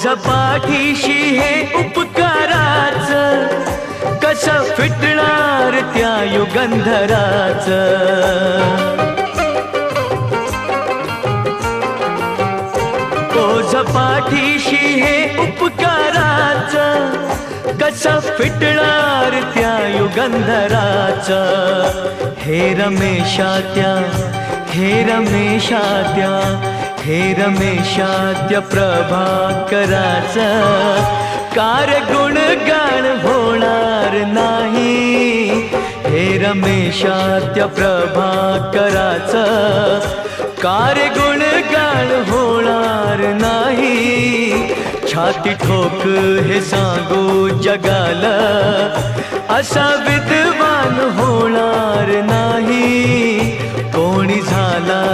झपाठीशी हे उपकाराच, कसं फिटणार त्या युगंधराच. झपाठीशी हे उपकाराच, कसं फिटणार त्या युगंधराच. हे रमेशात्या, हे रमेशात्या, हे रमेशात्या प्रभाकराच, कार गुणगान होणार नाही. हे रमेशात्या प्रभाकराच, कार गुणगान होणार नाही. छाती ठोक हे सांगू जगाला, असा विद्वान होणार नाही. कोणी झाला